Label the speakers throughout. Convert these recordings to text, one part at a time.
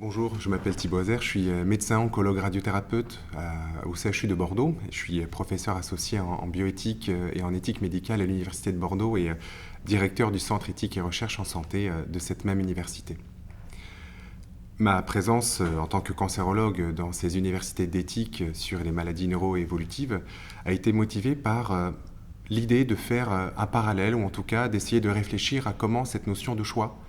Speaker 1: Bonjour, je m'appelle Thibaut Azer, je suis médecin oncologue radiothérapeute au CHU de Bordeaux. Je suis professeur associé en bioéthique et en éthique médicale à l'Université de Bordeaux et directeur du Centre éthique et recherche en santé de cette même université. Ma présence en tant que cancérologue dans ces universités d'éthique sur les maladies neuroévolutives a été motivée par l'idée de faire un parallèle, ou en tout cas d'essayer de réfléchir à comment cette notion de choix,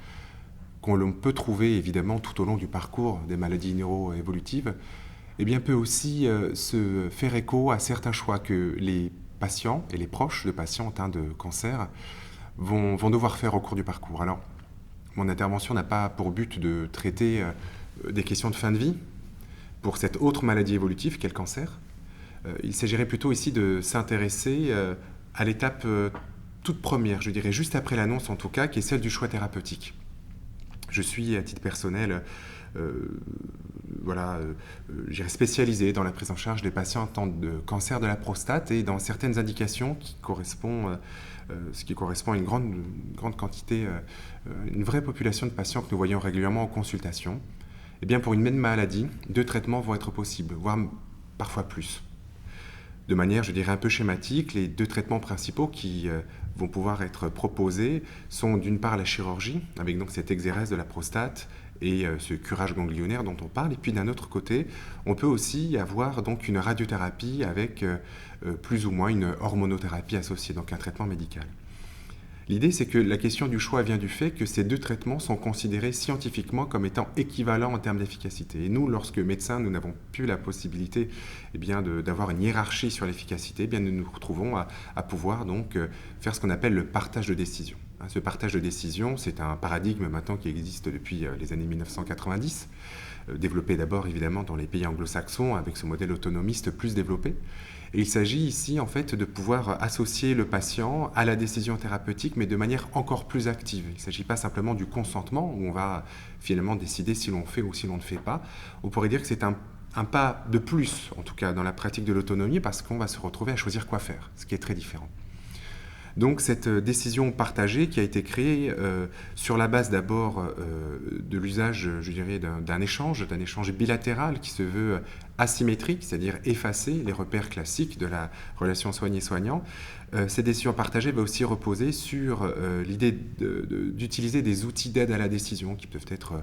Speaker 1: qu'on peut trouver évidemment tout au long du parcours des maladies neuroévolutives, eh bien, peut aussi se faire écho à certains choix que les patients et les proches de patients atteints de cancer vont devoir faire au cours du parcours. Alors, mon intervention n'a pas pour but de traiter des questions de fin de vie pour cette autre maladie évolutive qu'est le cancer. Il s'agirait plutôt ici de s'intéresser à l'étape toute première, je dirais juste après l'annonce en tout cas, qui est celle du choix thérapeutique. Je suis, à titre personnel, spécialisé dans la prise en charge des patients atteints de cancer de la prostate et dans certaines indications ce qui correspond à une grande quantité, une vraie population de patients que nous voyons régulièrement en consultation. Eh bien, pour une même maladie, 2 traitements vont être possibles, voire parfois plus. De manière, je dirais, un peu schématique, les 2 traitements principaux qui vont pouvoir être proposés sont d'une part la chirurgie, avec donc cette exérèse de la prostate et ce curage ganglionnaire dont on parle, et puis d'un autre côté, on peut aussi avoir donc une radiothérapie avec plus ou moins une hormonothérapie associée, donc un traitement médical. L'idée, c'est que la question du choix vient du fait que ces 2 traitements sont considérés scientifiquement comme étant équivalents en termes d'efficacité. Et nous, lorsque médecins, nous n'avons plus la possibilité d'avoir une hiérarchie sur l'efficacité, nous nous retrouvons à pouvoir donc faire ce qu'on appelle le partage de décision. Ce partage de décision, c'est un paradigme maintenant qui existe depuis les années 1990, développé d'abord évidemment dans les pays anglo-saxons avec ce modèle autonomiste plus développé. Et il s'agit ici en fait de pouvoir associer le patient à la décision thérapeutique, mais de manière encore plus active. Il ne s'agit pas simplement du consentement, où on va finalement décider si l'on fait ou si l'on ne fait pas. On pourrait dire que c'est un pas de plus, en tout cas dans la pratique de l'autonomie, parce qu'on va se retrouver à choisir quoi faire, ce qui est très différent. Donc cette décision partagée qui a été créée sur la base d'abord de l'usage, je dirais, d'un échange bilatéral qui se veut asymétrique, c'est-à-dire effacer les repères classiques de la relation soigné-soignant. Cette décision partagée va aussi reposer sur l'idée d'utiliser des outils d'aide à la décision qui peuvent être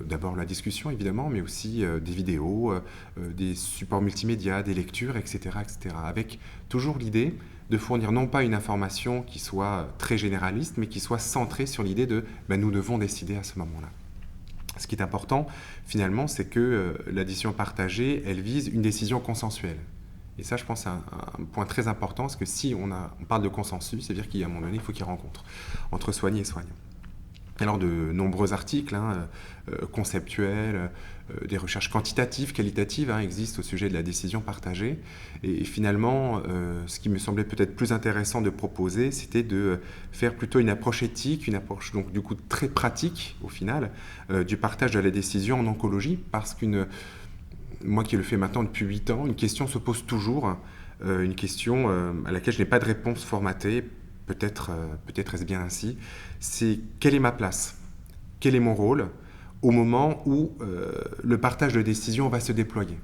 Speaker 1: d'abord la discussion évidemment, mais aussi des vidéos, des supports multimédia, des lectures, etc., etc. Avec toujours l'idée de fournir non pas une information qui soit très généraliste, mais qui soit centrée sur l'idée de nous devons décider à ce moment-là. Ce qui est important, finalement, c'est que la décision partagée, elle vise une décision consensuelle. Et ça, je pense, c'est un point très important, parce que si on parle de consensus, c'est-à-dire qu'à un moment donné, il faut qu'il y ait rencontre entre soigné et soignant. Alors, de nombreux articles conceptuels, des recherches quantitatives, qualitatives existent au sujet de la décision partagée. Et finalement, ce qui me semblait peut-être plus intéressant de proposer, c'était de faire plutôt une approche éthique, une approche donc du coup très pratique au final, du partage de la décision en oncologie, parce moi qui le fais maintenant depuis 8 ans, une question se pose toujours, une question à laquelle je n'ai pas de réponse formatée. Peut-être est-ce bien ainsi, c'est quelle est ma place ? Quel est mon rôle au moment où le partage de décision va se déployer ?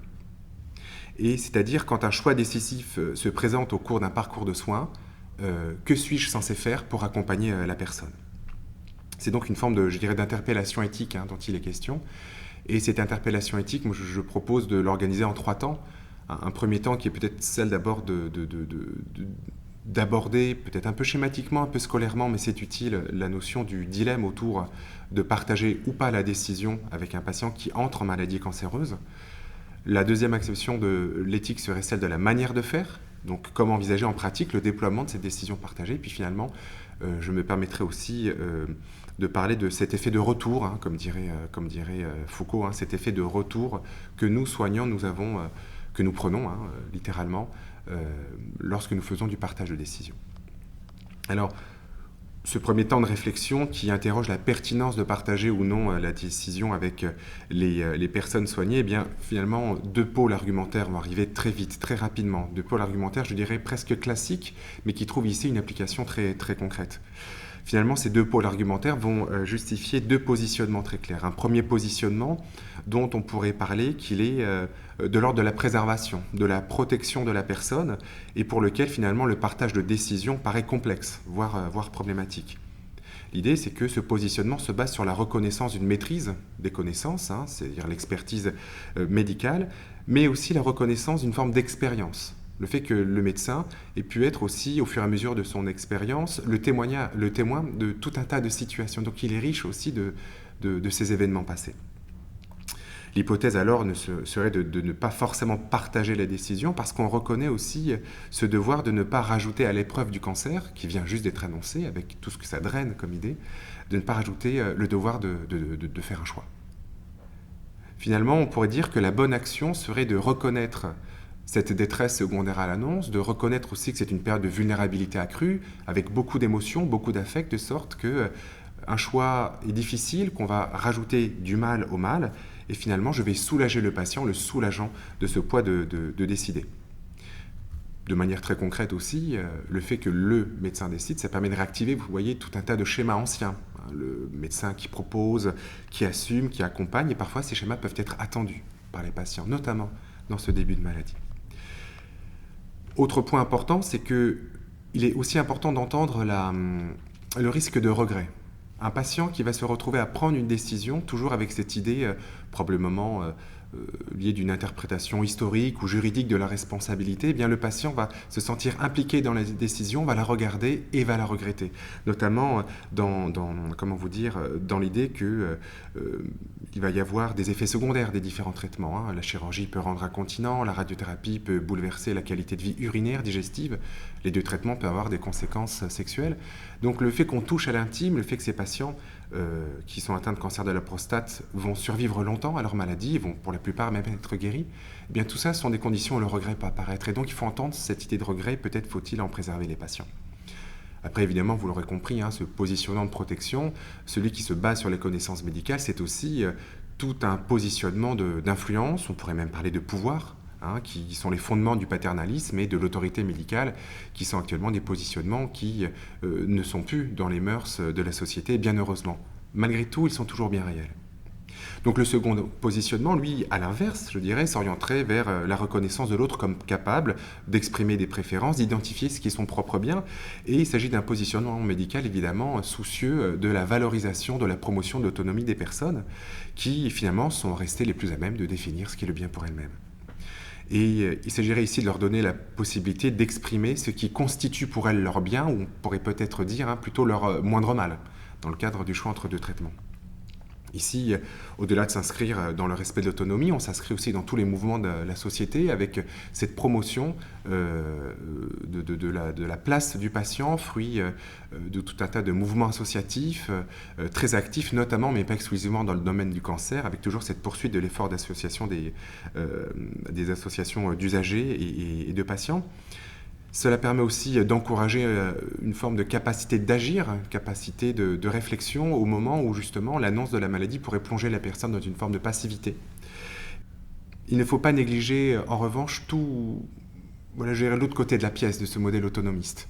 Speaker 1: Et c'est-à-dire quand un choix décisif se présente au cours d'un parcours de soins, que suis-je censé faire pour accompagner la personne ? C'est donc une forme d'interpellation éthique dont il est question. Et cette interpellation éthique, moi, je propose de l'organiser en 3 temps. Un premier temps qui est peut-être celle d'abord d'aborder, peut-être un peu schématiquement, un peu scolairement, mais c'est utile, la notion du dilemme autour de partager ou pas la décision avec un patient qui entre en maladie cancéreuse. La deuxième acception de l'éthique serait celle de la manière de faire, donc comment envisager en pratique le déploiement de cette décision partagée. Puis finalement, je me permettrai aussi de parler de cet effet de retour, comme dirait Foucault, cet effet de retour que nous, soignants, que nous prenons littéralement, lorsque nous faisons du partage de décision. Alors, ce premier temps de réflexion qui interroge la pertinence de partager ou non la décision avec les personnes soignées, finalement, 2 pôles argumentaires vont arriver très vite, très rapidement. 2 pôles argumentaires, je dirais, presque classiques, mais qui trouvent ici une application très, très concrète. Finalement, ces deux pôles argumentaires vont justifier deux positionnements très clairs. Un premier positionnement dont on pourrait parler qu'il est de l'ordre de la préservation, de la protection de la personne, et pour lequel finalement le partage de décisions paraît complexe, voire problématique. L'idée, c'est que ce positionnement se base sur la reconnaissance d'une maîtrise des connaissances, c'est-à-dire l'expertise médicale, mais aussi la reconnaissance d'une forme d'expérience. Le fait que le médecin ait pu être aussi, au fur et à mesure de son expérience, le témoin de tout un tas de situations. Donc il est riche aussi de ces événements passés. L'hypothèse alors serait de ne pas forcément partager la décision parce qu'on reconnaît aussi ce devoir de ne pas rajouter à l'épreuve du cancer, qui vient juste d'être annoncée avec tout ce que ça draine comme idée, de ne pas rajouter le devoir de faire un choix. Finalement, on pourrait dire que la bonne action serait de reconnaître cette détresse secondaire à l'annonce, de reconnaître aussi que c'est une période de vulnérabilité accrue, avec beaucoup d'émotions, beaucoup d'affects, de sorte que un choix est difficile, qu'on va rajouter du mal au mal, et finalement je vais soulager le patient, le soulageant de ce poids de décider. De manière très concrète aussi, le fait que le médecin décide, ça permet de réactiver, vous voyez, tout un tas de schémas anciens. Le médecin qui propose, qui assume, qui accompagne, et parfois ces schémas peuvent être attendus par les patients, notamment dans ce début de maladie. Autre point important, c'est qu'il est aussi important d'entendre le risque de regret. Un patient qui va se retrouver à prendre une décision, toujours avec cette idée probablement liée d'une interprétation historique ou juridique de la responsabilité, eh bien le patient va se sentir impliqué dans la décision, va la regarder et va la regretter. Notamment dans l'idée qu'il va y avoir des effets secondaires des différents traitements. La chirurgie peut rendre incontinent, la radiothérapie peut bouleverser la qualité de vie urinaire, digestive. Les deux traitements peuvent avoir des conséquences sexuelles. Donc le fait qu'on touche à l'intime, le fait que ces patients qui sont atteints de cancer de la prostate vont survivre longtemps à leur maladie, vont pour la plupart même être guéris, eh bien tout ça sont des conditions où le regret peut apparaître. Et donc il faut entendre cette idée de regret, peut-être faut-il en préserver les patients. Après, évidemment, vous l'aurez compris, ce positionnement de protection, celui qui se base sur les connaissances médicales, c'est aussi tout un positionnement d'influence, on pourrait même parler de pouvoir, qui sont les fondements du paternalisme et de l'autorité médicale, qui sont actuellement des positionnements qui ne sont plus dans les mœurs de la société, bien heureusement. Malgré tout, ils sont toujours bien réels. Donc le second positionnement, lui, à l'inverse, je dirais, s'orienterait vers la reconnaissance de l'autre comme capable d'exprimer des préférences, d'identifier ce qui est son propre bien. Et il s'agit d'un positionnement médical, évidemment, soucieux de la valorisation, de la promotion de l'autonomie des personnes, qui, finalement, sont restées les plus à même de définir ce qui est le bien pour elles-mêmes. Et il s'agirait ici de leur donner la possibilité d'exprimer ce qui constitue pour elles leur bien, ou on pourrait peut-être dire plutôt leur moindre mal, dans le cadre du choix entre deux traitements. Ici, au-delà de s'inscrire dans le respect de l'autonomie, on s'inscrit aussi dans tous les mouvements de la société avec cette promotion de la place du patient, fruit de tout un tas de mouvements associatifs très actifs, notamment, mais pas exclusivement dans le domaine du cancer, avec toujours cette poursuite de l'effort d'association des associations d'usagers et de patients. Cela permet aussi d'encourager une forme de capacité d'agir, capacité de réflexion au moment où justement l'annonce de la maladie pourrait plonger la personne dans une forme de passivité. Il ne faut pas négliger en revanche l'autre côté de la pièce de ce modèle autonomiste.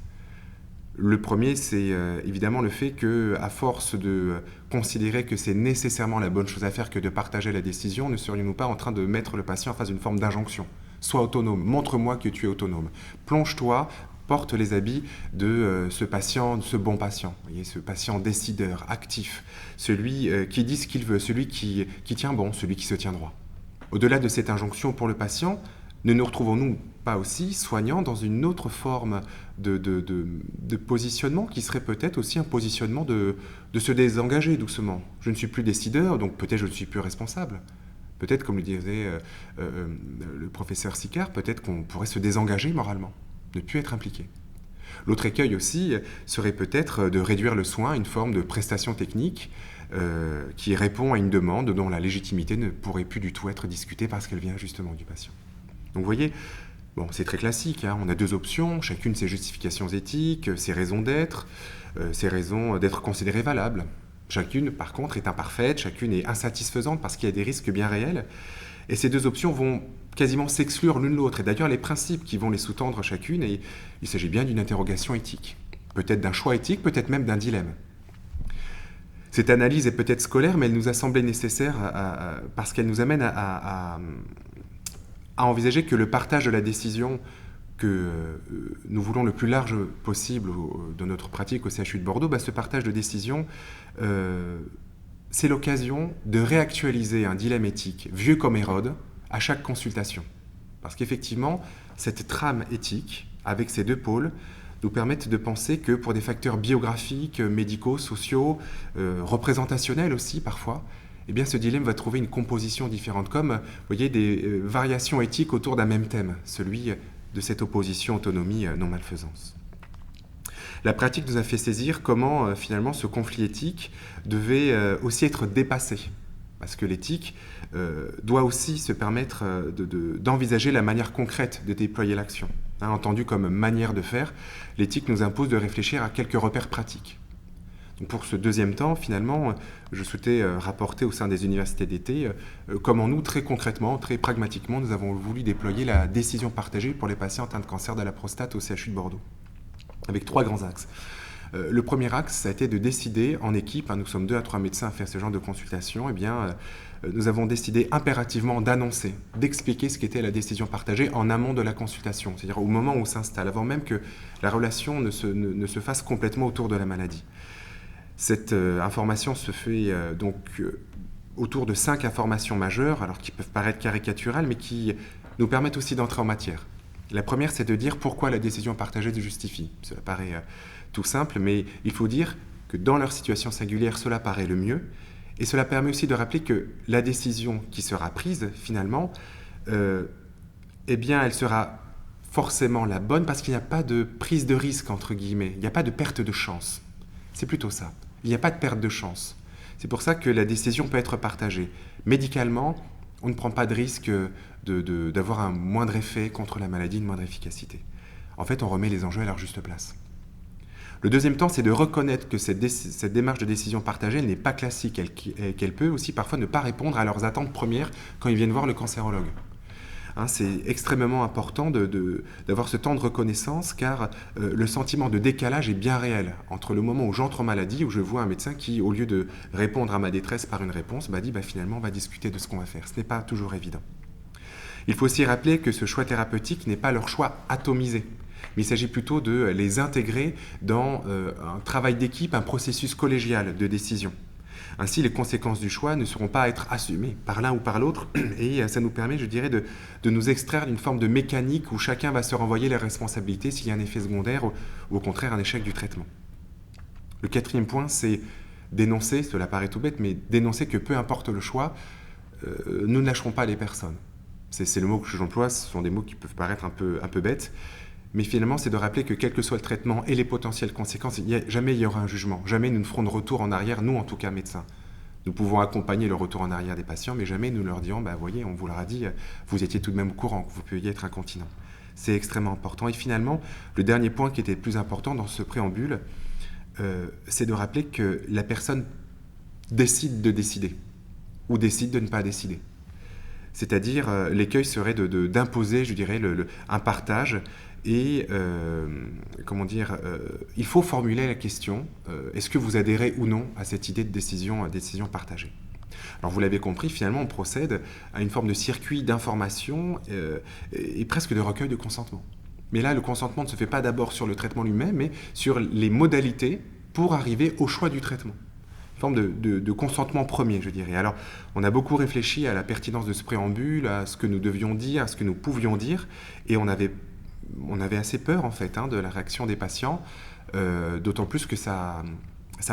Speaker 1: Le premier, c'est évidemment le fait qu'à force de considérer que c'est nécessairement la bonne chose à faire que de partager la décision, ne serions-nous pas en train de mettre le patient en face d'une forme d'injonction ? Sois autonome, montre-moi que tu es autonome. Plonge-toi, porte les habits de ce patient, de ce bon patient. Vous voyez, ce patient décideur, actif, celui qui dit ce qu'il veut, celui qui tient bon, celui qui se tient droit. Au-delà de cette injonction pour le patient, ne nous retrouvons-nous pas aussi soignants dans une autre forme de positionnement qui serait peut-être aussi un positionnement de se désengager doucement. Je ne suis plus décideur, donc peut-être je ne suis plus responsable. Peut-être, comme le disait le professeur Sicard, peut-être qu'on pourrait se désengager moralement, ne plus être impliqué. L'autre écueil aussi serait peut-être de réduire le soin à une forme de prestation technique qui répond à une demande dont la légitimité ne pourrait plus du tout être discutée parce qu'elle vient justement du patient. Donc vous voyez, c'est très classique, on a deux options, chacune ses justifications éthiques, ses raisons d'être considérées valables. Chacune, par contre, est imparfaite, chacune est insatisfaisante parce qu'il y a des risques bien réels. Et ces deux options vont quasiment s'exclure l'une l'autre. Et d'ailleurs, les principes qui vont les sous-tendre chacune, et il s'agit bien d'une interrogation éthique. peut-être d'un choix éthique, peut-être même d'un dilemme. Cette analyse est peut-être scolaire, mais elle nous a semblé nécessaire parce qu'elle nous amène à envisager que le partage de la décision que nous voulons le plus large possible de notre pratique au CHU de Bordeaux, ce partage de décision, c'est l'occasion de réactualiser un dilemme éthique vieux comme Hérode à chaque consultation. Parce qu'effectivement, cette trame éthique, avec ces deux pôles, nous permettent de penser que pour des facteurs biographiques, médicaux, sociaux, représentationnels aussi parfois, eh bien ce dilemme va trouver une composition différente, comme vous voyez, des variations éthiques autour d'un même thème, celui de cette opposition autonomie-non-malfaisance. La pratique nous a fait saisir comment finalement ce conflit éthique devait aussi être dépassé. Parce que l'éthique doit aussi se permettre d'envisager la manière concrète de déployer l'action. Entendu comme manière de faire, l'éthique nous impose de réfléchir à quelques repères pratiques. Donc pour ce deuxième temps, finalement, je souhaitais rapporter au sein des universités d'été comment nous, très concrètement, très pragmatiquement, nous avons voulu déployer la décision partagée pour les patients atteints de cancer de la prostate au CHU de Bordeaux, avec 3 grands axes. Le premier axe, ça a été de décider en équipe, nous sommes 2 à 3 médecins à faire ce genre de consultation, nous avons décidé impérativement d'annoncer, d'expliquer ce qu'était la décision partagée en amont de la consultation, c'est-à-dire au moment où on s'installe, avant même que la relation ne se fasse complètement autour de la maladie. Cette information se fait autour de 5 informations majeures, alors qui peuvent paraître caricaturales, mais qui nous permettent aussi d'entrer en matière. La première, c'est de dire pourquoi la décision partagée se justifie. Cela paraît tout simple, mais il faut dire que dans leur situation singulière, cela paraît le mieux. Et cela permet aussi de rappeler que la décision qui sera prise, finalement, elle sera forcément la bonne parce qu'il n'y a pas de prise de risque, entre guillemets. Il n'y a pas de perte de chance. C'est plutôt ça. Il n'y a pas de perte de chance. C'est pour ça que la décision peut être partagée. Médicalement, on ne prend pas de risque d'avoir un moindre effet contre la maladie, une moindre efficacité. En fait, on remet les enjeux à leur juste place. Le deuxième temps, c'est de reconnaître que cette démarche de décision partagée n'est pas classique, qu'elle peut aussi parfois ne pas répondre à leurs attentes premières quand ils viennent voir le cancérologue. C'est extrêmement important d'avoir ce temps de reconnaissance car le sentiment de décalage est bien réel entre le moment où j'entre en maladie, où je vois un médecin qui, au lieu de répondre à ma détresse par une réponse, dit finalement on va discuter de ce qu'on va faire. Ce n'est pas toujours évident. Il faut aussi rappeler que ce choix thérapeutique n'est pas leur choix atomisé, mais il s'agit plutôt de les intégrer dans un travail d'équipe, un processus collégial de décision. Ainsi, les conséquences du choix ne seront pas à être assumées par l'un ou par l'autre, et ça nous permet, je dirais, de nous extraire d'une forme de mécanique où chacun va se renvoyer les responsabilités s'il y a un effet secondaire ou au contraire un échec du traitement. Le quatrième point, c'est dénoncer, cela paraît tout bête, mais dénoncer que peu importe le choix, nous ne lâcherons pas les personnes. C'est le mot que j'emploie, ce sont des mots qui peuvent paraître un peu bêtes, mais finalement, c'est de rappeler que quel que soit le traitement et les potentielles conséquences, jamais il y aura un jugement. Jamais nous ne ferons de retour en arrière, nous en tout cas médecins. Nous pouvons accompagner le retour en arrière des patients, mais jamais nous leur dirons, voyez, on vous l'aura dit, vous étiez tout de même au courant que vous pouviez être incontinent. C'est extrêmement important. Et finalement, le dernier point qui était le plus important dans ce préambule, c'est de rappeler que la personne décide de décider, ou décide de ne pas décider. C'est-à-dire, l'écueil serait d'imposer, je dirais, un partage. Et il faut formuler la question, est-ce que vous adhérez ou non à cette idée de décision partagée ? Alors vous l'avez compris, finalement on procède à une forme de circuit d'information et presque de recueil de consentement. Mais là le consentement ne se fait pas d'abord sur le traitement lui-même, mais sur les modalités pour arriver au choix du traitement. Une forme de consentement premier, je dirais. Alors on a beaucoup réfléchi à la pertinence de ce préambule, à ce que nous devions dire, à ce que nous pouvions dire, et on avait assez peur en fait de la réaction des patients, d'autant plus que ça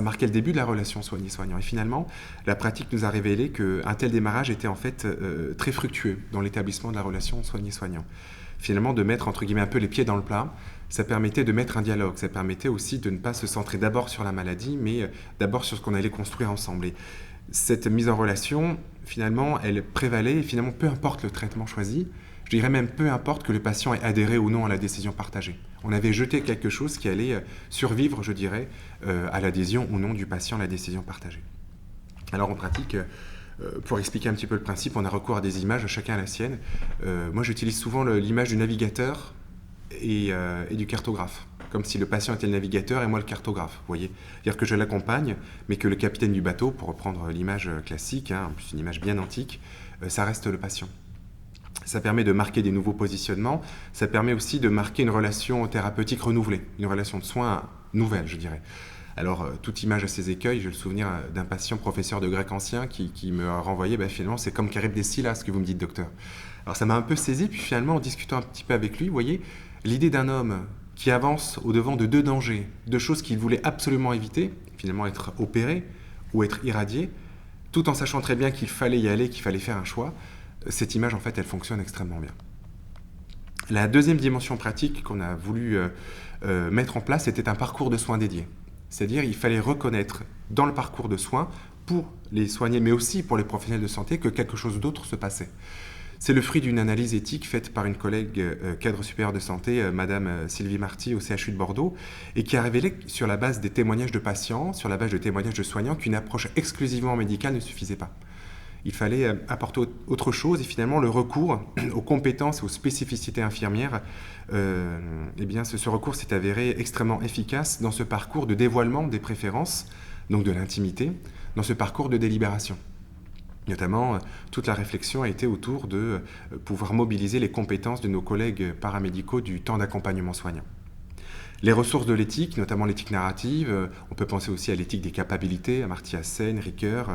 Speaker 1: marquait le début de la relation soigné-soignant. Et finalement, la pratique nous a révélé qu'un tel démarrage était en fait très fructueux dans l'établissement de la relation soigné-soignant. Finalement, de mettre entre guillemets un peu les pieds dans le plat, ça permettait de mettre un dialogue, ça permettait aussi de ne pas se centrer d'abord sur la maladie, mais d'abord sur ce qu'on allait construire ensemble. Et cette mise en relation, finalement, elle prévalait, et finalement, peu importe le traitement choisi, je dirais même peu importe que le patient ait adhéré ou non à la décision partagée. On avait jeté quelque chose qui allait survivre, je dirais, à l'adhésion ou non du patient à la décision partagée. Alors en pratique, pour expliquer un petit peu le principe, on a recours à des images, chacun à la sienne. Moi j'utilise souvent l'image du navigateur et du cartographe. comme si le patient était le navigateur et moi le cartographe, vous voyez. C'est-à-dire que je l'accompagne, mais que le capitaine du bateau, pour reprendre l'image classique, en plus une image bien antique, ça reste le patient. Ça permet de marquer des nouveaux positionnements, ça permet aussi de marquer une relation thérapeutique renouvelée, une relation de soins nouvelle, je dirais. Alors, toute image a ses écueils. J'ai le souvenir d'un patient professeur de grec ancien qui me renvoyait, finalement, c'est comme Charybdis là, ce que vous me dites, docteur. Alors, ça m'a un peu saisi, puis finalement, en discutant un petit peu avec lui, vous voyez, l'idée d'un homme qui avance au-devant de deux dangers, deux choses qu'il voulait absolument éviter, finalement être opéré ou être irradié, tout en sachant très bien qu'il fallait y aller, qu'il fallait faire un choix, cette image, en fait, elle fonctionne extrêmement bien. La deuxième dimension pratique qu'on a voulu mettre en place, c'était un parcours de soins dédié. C'est-à-dire il fallait reconnaître dans le parcours de soins, pour les soignés, mais aussi pour les professionnels de santé, que quelque chose d'autre se passait. C'est le fruit d'une analyse éthique faite par une collègue cadre supérieur de santé, Madame Sylvie Marty, au CHU de Bordeaux, et qui a révélé, sur la base des témoignages de patients, sur la base de témoignages de soignants, qu'une approche exclusivement médicale ne suffisait pas. Il fallait apporter autre chose, et finalement le recours aux compétences et aux spécificités infirmières, ce recours s'est avéré extrêmement efficace dans ce parcours de dévoilement des préférences, donc de l'intimité, dans ce parcours de délibération. Notamment, toute la réflexion a été autour de pouvoir mobiliser les compétences de nos collègues paramédicaux du temps d'accompagnement soignant. Les ressources de l'éthique, notamment l'éthique narrative, on peut penser aussi à l'éthique des capabilités, Amartya Sen, Ricoeur,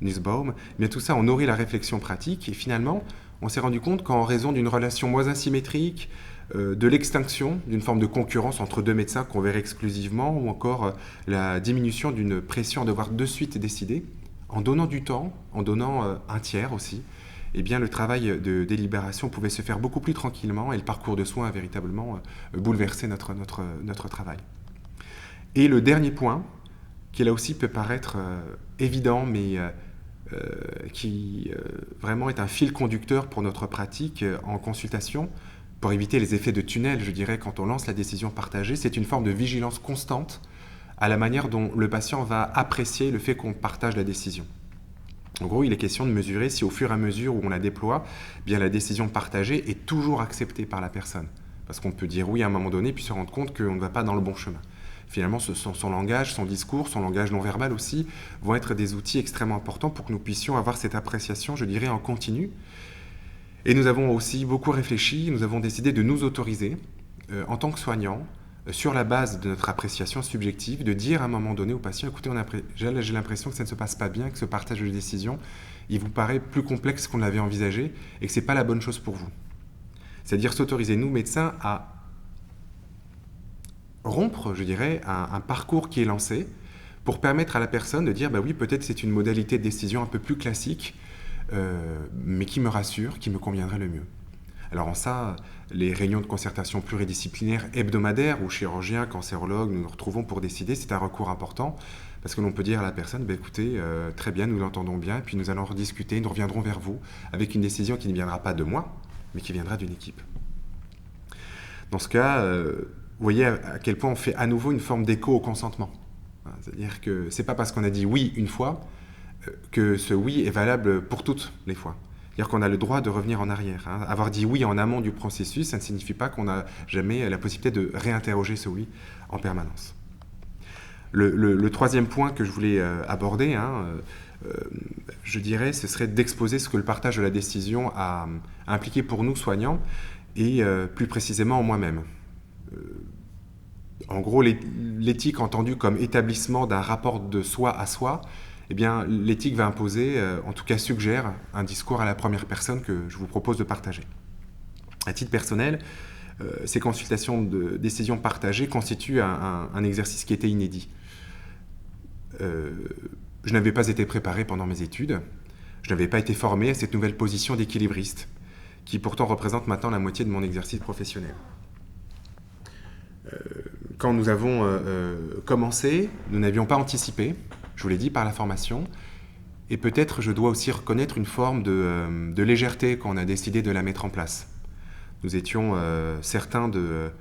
Speaker 1: Nussbaum, mais tout ça, on nourrit la réflexion pratique, et finalement, on s'est rendu compte qu'en raison d'une relation moins asymétrique, de l'extinction d'une forme de concurrence entre deux médecins qu'on verrait exclusivement, ou encore la diminution d'une pression à devoir de suite décider, en donnant du temps, en donnant un tiers aussi, le travail de délibération pouvait se faire beaucoup plus tranquillement, et le parcours de soins a véritablement bouleversé notre travail. Et le dernier point, qui là aussi peut paraître évident, mais qui vraiment est un fil conducteur pour notre pratique en consultation, pour éviter les effets de tunnel, je dirais, quand on lance la décision partagée, c'est une forme de vigilance constante à la manière dont le patient va apprécier le fait qu'on partage la décision. En gros, il est question de mesurer si au fur et à mesure où on la déploie, la décision partagée est toujours acceptée par la personne. Parce qu'on peut dire oui à un moment donné, puis se rendre compte qu'on ne va pas dans le bon chemin. Finalement, son langage, son discours, son langage non verbal aussi, vont être des outils extrêmement importants pour que nous puissions avoir cette appréciation, je dirais, en continu. Et nous avons aussi beaucoup réfléchi, nous avons décidé de nous autoriser, en tant que soignants, sur la base de notre appréciation subjective, de dire à un moment donné au patient, écoutez, j'ai l'impression que ça ne se passe pas bien, que ce partage de décision, il vous paraît plus complexe qu'on l'avait envisagé, et que ce n'est pas la bonne chose pour vous. C'est-à-dire s'autoriser, nous, médecins, à rompre, je dirais, un parcours qui est lancé, pour permettre à la personne de dire, oui, peut-être c'est une modalité de décision un peu plus classique, mais qui me rassure, qui me conviendrait le mieux. Alors en ça, les réunions de concertation pluridisciplinaires hebdomadaires où chirurgiens, cancérologues, nous nous retrouvons pour décider, c'est un recours important parce que l'on peut dire à la personne, écoutez, très bien, nous l'entendons bien, et puis nous allons rediscuter, nous reviendrons vers vous avec une décision qui ne viendra pas de moi, mais qui viendra d'une équipe. Dans ce cas, vous voyez à quel point on fait à nouveau une forme d'écho au consentement. C'est-à-dire que ce n'est pas parce qu'on a dit oui une fois que ce oui est valable pour toutes les fois. C'est-à-dire qu'on a le droit de revenir en arrière. Avoir dit oui en amont du processus, ça ne signifie pas qu'on n'a jamais la possibilité de réinterroger ce oui en permanence. Le troisième point que je voulais aborder, je dirais, ce serait d'exposer ce que le partage de la décision a impliqué pour nous, soignants, et plus précisément en moi-même. En gros, l'éthique entendue comme établissement d'un rapport de soi à soi, l'éthique va imposer, en tout cas suggère, un discours à la première personne que je vous propose de partager. À titre personnel, ces consultations de décision partagée constituent un exercice qui était inédit. Je n'avais pas été préparé pendant mes études, je n'avais pas été formé à cette nouvelle position d'équilibriste, qui pourtant représente maintenant la moitié de mon exercice professionnel. Quand nous avons commencé, nous n'avions pas anticipé, je vous l'ai dit, par la formation, et peut-être je dois aussi reconnaître une forme de légèreté quand on a décidé de la mettre en place. Nous étions certains de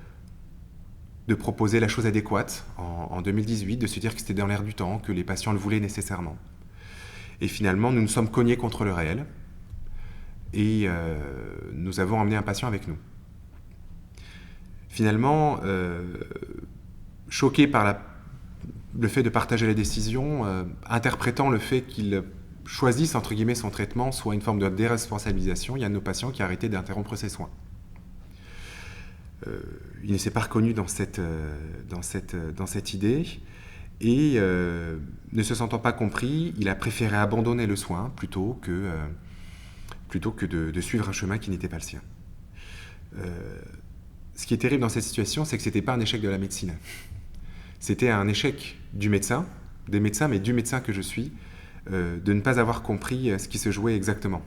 Speaker 1: proposer la chose adéquate en 2018, de se dire que c'était dans l'air du temps, que les patients le voulaient nécessairement. Et finalement, nous nous sommes cognés contre le réel, et nous avons emmené un patient avec nous. Finalement, choqué par le fait de partager la décision, interprétant le fait qu'il choisisse, entre guillemets, son traitement, soit une forme de déresponsabilisation, il y a un de nos patients qui a arrêté d'interrompre ses soins. Il ne s'est pas reconnu dans cette idée, et ne se sentant pas compris, il a préféré abandonner le soin plutôt que de suivre un chemin qui n'était pas le sien. Ce qui est terrible dans cette situation, c'est que ce n'était pas un échec de la médecine. C'était un échec des médecins, mais du médecin que je suis, de ne pas avoir compris ce qui se jouait exactement.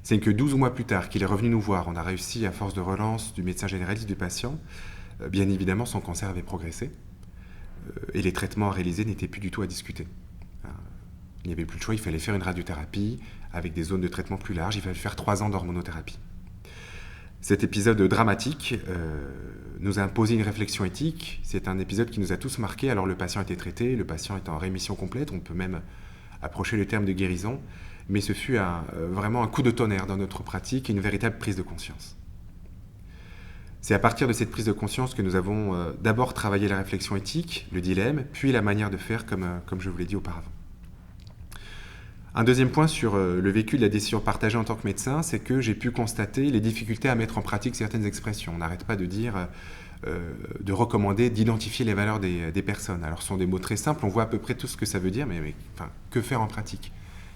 Speaker 1: C'est que 12 mois plus tard qu'il est revenu nous voir, on a réussi, à force de relance du médecin généraliste du patient, bien évidemment son cancer avait progressé, et les traitements à réaliser n'étaient plus du tout à discuter. Il n'y avait plus le choix, il fallait faire une radiothérapie avec des zones de traitement plus larges, il fallait faire 3 ans d'hormonothérapie. Cet épisode dramatique nous a imposé une réflexion éthique. C'est un épisode qui nous a tous marqués. Alors le patient a été traité, le patient est en rémission complète, on peut même approcher le terme de guérison, mais ce fut vraiment un coup de tonnerre dans notre pratique et une véritable prise de conscience. C'est à partir de cette prise de conscience que nous avons d'abord travaillé la réflexion éthique, le dilemme, puis la manière de faire comme je vous l'ai dit auparavant. Un deuxième point sur le vécu de la décision partagée en tant que médecin, c'est que j'ai pu constater les difficultés à mettre en pratique certaines expressions. On n'arrête pas de dire, de recommander, d'identifier les valeurs des personnes. Alors ce sont des mots très simples, on voit à peu près tout ce que ça veut dire, mais que faire en pratique ?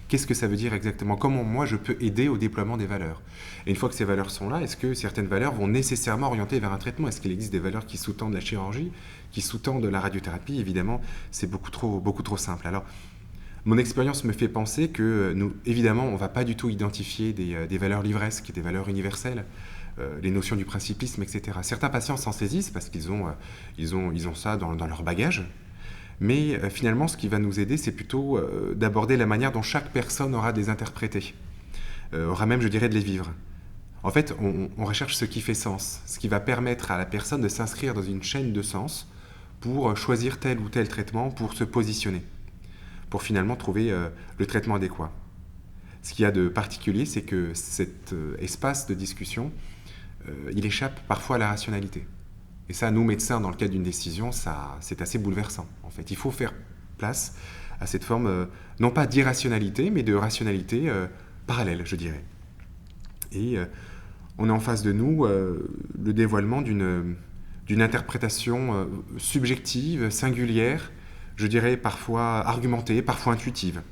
Speaker 1: Qu'est-ce que ça veut dire exactement ? Comment moi je peux aider au déploiement des valeurs ? Et une fois que ces valeurs sont là, est-ce que certaines valeurs vont nécessairement orienter vers un traitement ? Est-ce qu'il existe des valeurs qui sous-tendent la chirurgie, qui sous-tendent la radiothérapie ? Évidemment, c'est beaucoup trop simple. Alors, mon expérience me fait penser que nous, évidemment, on ne va pas du tout identifier des valeurs livresques, des valeurs universelles, les notions du principisme, etc. Certains patients s'en saisissent parce qu'ils ont ça dans leur bagage. Mais finalement, ce qui va nous aider, c'est plutôt d'aborder la manière dont chaque personne aura de les interpréter, aura même, je dirais, de les vivre. En fait, on recherche ce qui fait sens, ce qui va permettre à la personne de s'inscrire dans une chaîne de sens pour choisir tel ou tel traitement, pour se positionner, pour finalement trouver le traitement adéquat. Ce qu'il y a de particulier, c'est que cet espace de discussion, il échappe parfois à la rationalité. Et ça, nous, médecins, dans le cadre d'une décision, c'est assez bouleversant. En fait, il faut faire place à cette forme, non pas d'irrationalité, mais de rationalité parallèle, je dirais. Et on a en face de nous le dévoilement d'une interprétation subjective, singulière, je dirais parfois argumentée, parfois intuitive.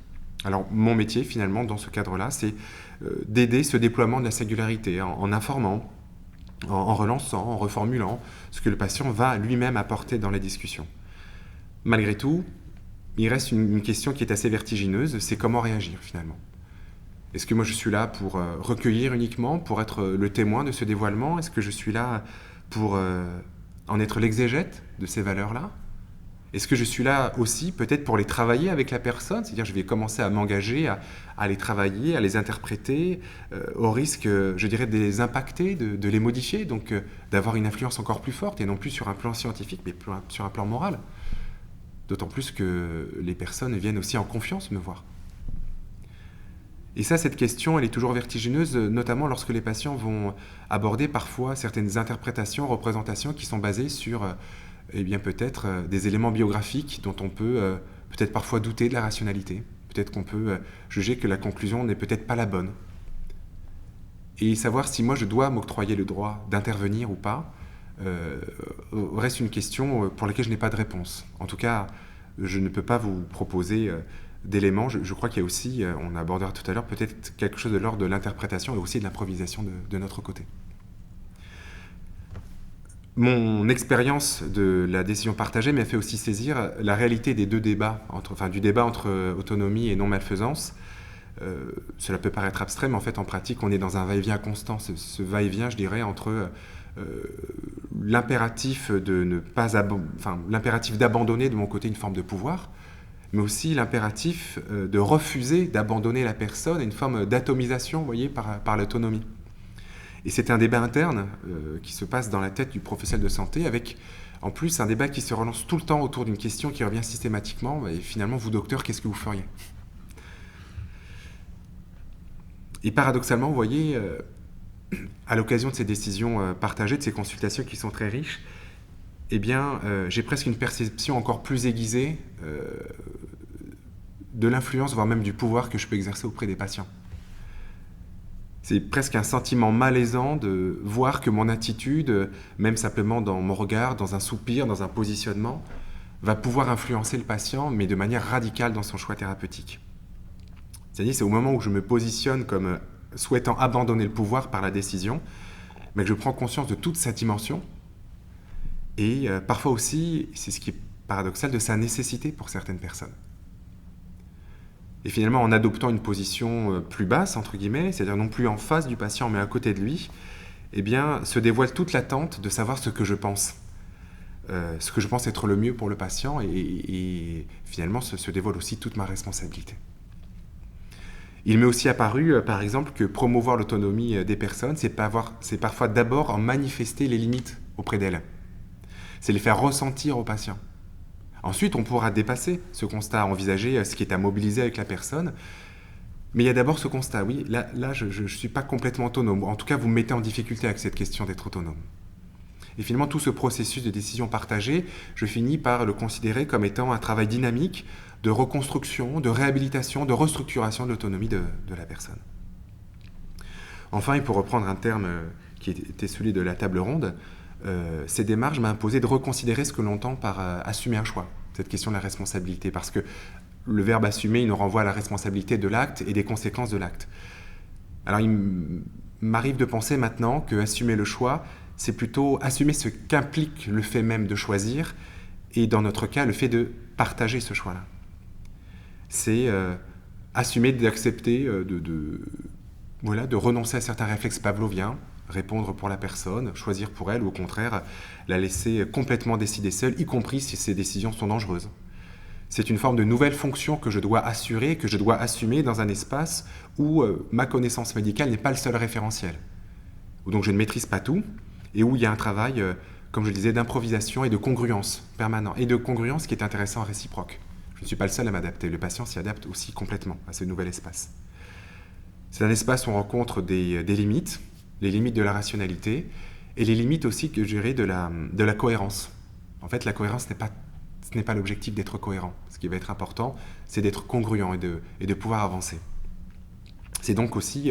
Speaker 1: Alors, mon métier, finalement, dans ce cadre-là, c'est d'aider ce déploiement de la singularité en informant, en relançant, en reformulant ce que le patient va lui-même apporter dans la discussion. Malgré tout, il reste une question qui est assez vertigineuse, c'est comment réagir finalement. Est-ce que moi je suis là pour recueillir uniquement, pour être le témoin de ce dévoilement ? Est-ce que je suis là pour en être l'exégète de ces valeurs-là ? Est-ce que je suis là aussi peut-être pour les travailler avec la personne ? C'est-à-dire je vais commencer à m'engager, à les travailler, à les interpréter, au risque, je dirais, de les impacter, de les modifier, donc d'avoir une influence encore plus forte, et non plus sur un plan scientifique, mais sur un plan moral. D'autant plus que les personnes viennent aussi en confiance me voir. Et ça, cette question, elle est toujours vertigineuse, notamment lorsque les patients vont aborder parfois certaines interprétations, représentations qui sont basées sur peut-être des éléments biographiques dont on peut peut-être parfois douter de la rationalité. Peut-être qu'on peut juger que la conclusion n'est peut-être pas la bonne. Et savoir si moi je dois m'octroyer le droit d'intervenir ou pas reste une question pour laquelle je n'ai pas de réponse. En tout cas, je ne peux pas vous proposer d'éléments. Je crois qu'il y a aussi, on abordera tout à l'heure, peut-être quelque chose de l'ordre de l'interprétation et aussi de l'improvisation de notre côté. Mon expérience de la décision partagée m'a fait aussi saisir la réalité des deux débats, du débat entre autonomie et non-malfaisance. Cela peut paraître abstrait, mais en fait, en pratique, on est dans un va-et-vient constant. Ce va-et-vient, je dirais, entre l'impératif l'impératif d'abandonner de mon côté une forme de pouvoir, mais aussi l'impératif de refuser d'abandonner la personne, une forme d'atomisation, vous voyez, par l'autonomie. Et c'est un débat interne qui se passe dans la tête du professionnel de santé, avec en plus un débat qui se relance tout le temps autour d'une question qui revient systématiquement. Et finalement, vous, docteur, qu'est-ce que vous feriez ? Et paradoxalement, vous voyez, à l'occasion de ces décisions partagées, de ces consultations qui sont très riches, eh bien, j'ai presque une perception encore plus aiguisée de l'influence, voire même du pouvoir que je peux exercer auprès des patients. C'est presque un sentiment malaisant de voir que mon attitude, même simplement dans mon regard, dans un soupir, dans un positionnement, va pouvoir influencer le patient, mais de manière radicale dans son choix thérapeutique. C'est-à-dire, c'est au moment où je me positionne comme souhaitant abandonner le pouvoir par la décision, mais que je prends conscience de toute sa dimension, et parfois aussi, c'est ce qui est paradoxal, de sa nécessité pour certaines personnes. Et finalement, en adoptant une position plus basse, entre guillemets, c'est-à-dire non plus en face du patient, mais à côté de lui, eh bien, se dévoile toute l'attente de savoir ce que je pense. Ce que je pense être le mieux pour le patient, et finalement, se dévoile aussi toute ma responsabilité. Il m'est aussi apparu, par exemple, que promouvoir l'autonomie des personnes, c'est parfois d'abord en manifester les limites auprès d'elles. C'est les faire ressentir aux patients. Ensuite, on pourra dépasser ce constat, envisager ce qui est à mobiliser avec la personne. Mais il y a d'abord ce constat, oui, là je ne suis pas complètement autonome. En tout cas, vous me mettez en difficulté avec cette question d'être autonome. Et finalement, tout ce processus de décision partagée, je finis par le considérer comme étant un travail dynamique de reconstruction, de réhabilitation, de restructuration de l'autonomie de la personne. Enfin, et pour reprendre un terme qui était celui de la table ronde, ces démarches m'ont imposé de reconsidérer ce que l'on entend par assumer un choix, cette question de la responsabilité, parce que le verbe assumer, il nous renvoie à la responsabilité de l'acte et des conséquences de l'acte. Alors il m'arrive de penser maintenant que assumer le choix, c'est plutôt assumer ce qu'implique le fait même de choisir, et dans notre cas, le fait de partager ce choix-là. C'est assumer d'accepter de renoncer à certains réflexes pavloviens, répondre pour la personne, choisir pour elle, ou au contraire, la laisser complètement décider seule, y compris si ces décisions sont dangereuses. C'est une forme de nouvelle fonction que je dois assurer, que je dois assumer dans un espace où ma connaissance médicale n'est pas le seul référentiel, où donc je ne maîtrise pas tout, et où il y a un travail, comme je le disais, d'improvisation et de congruence permanent, et de congruence qui est intéressant, réciproque. Je ne suis pas le seul à m'adapter, le patient s'y adapte aussi complètement à ce nouvel espace. C'est un espace où on rencontre des limites, les limites de la rationalité, et les limites aussi, que je dirais, de la cohérence. En fait, la cohérence ce n'est pas l'objectif d'être cohérent. Ce qui va être important, c'est d'être congruent et de pouvoir avancer. C'est donc aussi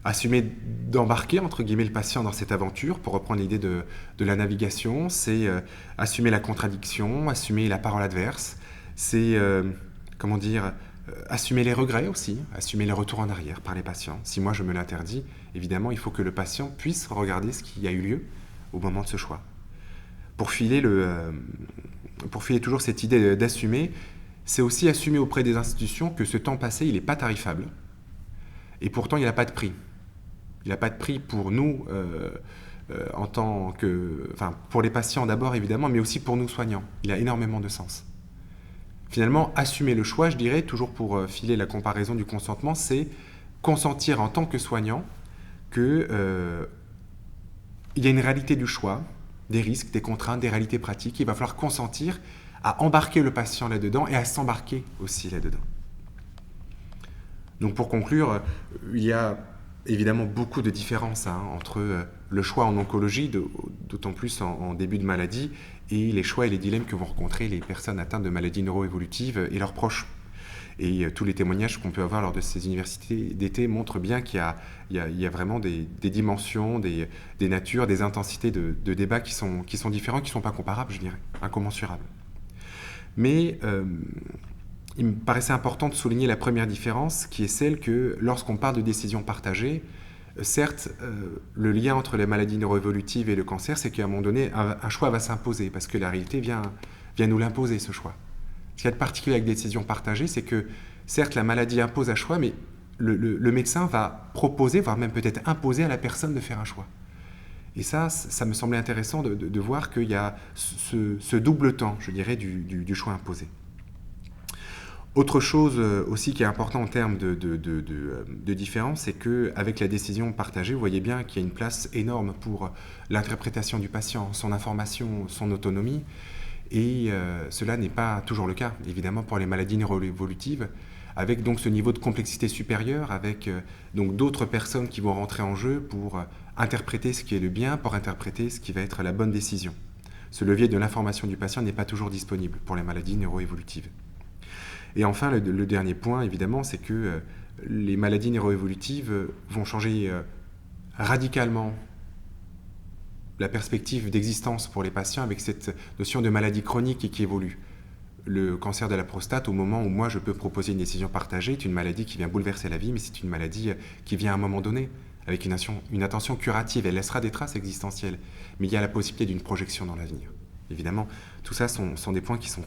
Speaker 1: assumer d'embarquer, entre guillemets, le patient dans cette aventure, pour reprendre l'idée de la navigation, c'est assumer la contradiction, assumer la parole adverse, c'est, assumer les regrets aussi, assumer les retours en arrière par les patients. Si moi je me l'interdis, évidemment, il faut que le patient puisse regarder ce qui a eu lieu au moment de ce choix. Pour filer toujours cette idée d'assumer, c'est aussi assumer auprès des institutions que ce temps passé, il n'est pas tarifable. Et pourtant, il n'a pas de prix. Il n'a pas de prix pour nous, pour les patients d'abord, évidemment, mais aussi pour nous soignants. Il a énormément de sens. Finalement, assumer le choix, je dirais, toujours pour filer la comparaison du consentement, c'est consentir en tant que soignant qu'il y a une réalité du choix, des risques, des contraintes, des réalités pratiques. Il va falloir consentir à embarquer le patient là-dedans et à s'embarquer aussi là-dedans. Donc pour conclure, il y a évidemment beaucoup de différences entre le choix en oncologie, d'autant plus en début de maladie, et les choix et les dilemmes que vont rencontrer les personnes atteintes de maladies neuroévolutives et leurs proches. Et tous les témoignages qu'on peut avoir lors de ces universités d'été montrent bien qu'il y a vraiment des dimensions, des natures, des intensités de débats qui sont différents, qui ne sont pas comparables, je dirais, incommensurables. Mais il me paraissait important de souligner la première différence, qui est celle que lorsqu'on parle de décision partagée, certes, le lien entre les maladies neuroévolutives et le cancer, c'est qu'à un moment donné, un choix va s'imposer, parce que la réalité vient nous l'imposer, ce choix. Ce qui est particulier avec des décisions partagées, c'est que, certes, la maladie impose un choix, mais le médecin va proposer, voire même peut-être imposer à la personne de faire un choix. Et ça me semblait intéressant de voir qu'il y a ce double temps, je dirais, du choix imposé. Autre chose aussi qui est important en termes de différence, c'est qu'avec la décision partagée, vous voyez bien qu'il y a une place énorme pour l'interprétation du patient, son information, son autonomie, et cela n'est pas toujours le cas, évidemment, pour les maladies neuroévolutives, avec donc ce niveau de complexité supérieur, avec donc d'autres personnes qui vont rentrer en jeu pour interpréter ce qui est le bien, pour interpréter ce qui va être la bonne décision. Ce levier de l'information du patient n'est pas toujours disponible pour les maladies neuroévolutives. Et enfin, le dernier point, évidemment, c'est que les maladies neuroévolutives vont changer radicalement la perspective d'existence pour les patients avec cette notion de maladie chronique qui évolue. Le cancer de la prostate, au moment où moi je peux proposer une décision partagée, est une maladie qui vient bouleverser la vie, mais c'est une maladie qui vient à un moment donné, avec une attention curative. Elle laissera des traces existentielles, mais il y a la possibilité d'une projection dans l'avenir. Évidemment, tout ça sont des points qui sont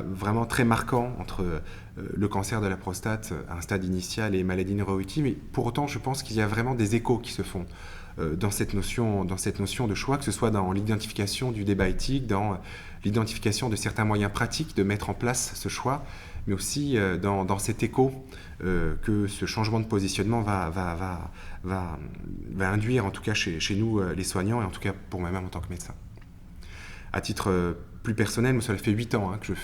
Speaker 1: vraiment très marquants entre le cancer de la prostate à un stade initial et les maladies neuroévolutives. Mais pour autant, je pense qu'il y a vraiment des échos qui se font dans cette notion de choix, que ce soit dans l'identification du débat éthique, dans l'identification de certains moyens pratiques de mettre en place ce choix, mais aussi dans cet écho que ce changement de positionnement va induire, en tout cas chez nous, les soignants, et en tout cas pour moi-même en tant que médecin. À titre plus personnel, ça fait 8 ans que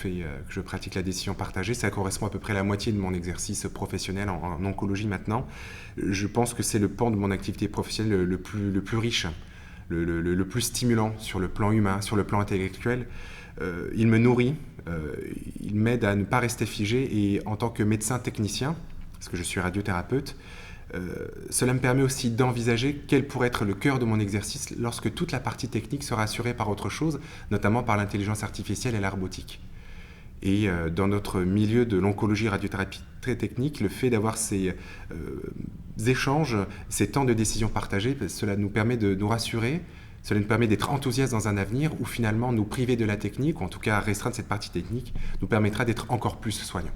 Speaker 1: je pratique la décision partagée. Ça correspond à peu près à la moitié de mon exercice professionnel en oncologie maintenant. Je pense que c'est le pan de mon activité professionnelle le plus riche, le plus stimulant sur le plan humain, sur le plan intellectuel. Il me nourrit, il m'aide à ne pas rester figé, et en tant que médecin technicien, parce que je suis radiothérapeute, cela me permet aussi d'envisager quel pourrait être le cœur de mon exercice lorsque toute la partie technique sera assurée par autre chose, notamment par l'intelligence artificielle et la robotique. Et dans notre milieu de l'oncologie radiothérapie très technique, le fait d'avoir ces échanges, ces temps de décision partagés, cela nous permet de nous rassurer, cela nous permet d'être enthousiastes dans un avenir où finalement nous priver de la technique, ou en tout cas restreindre cette partie technique, nous permettra d'être encore plus soignants.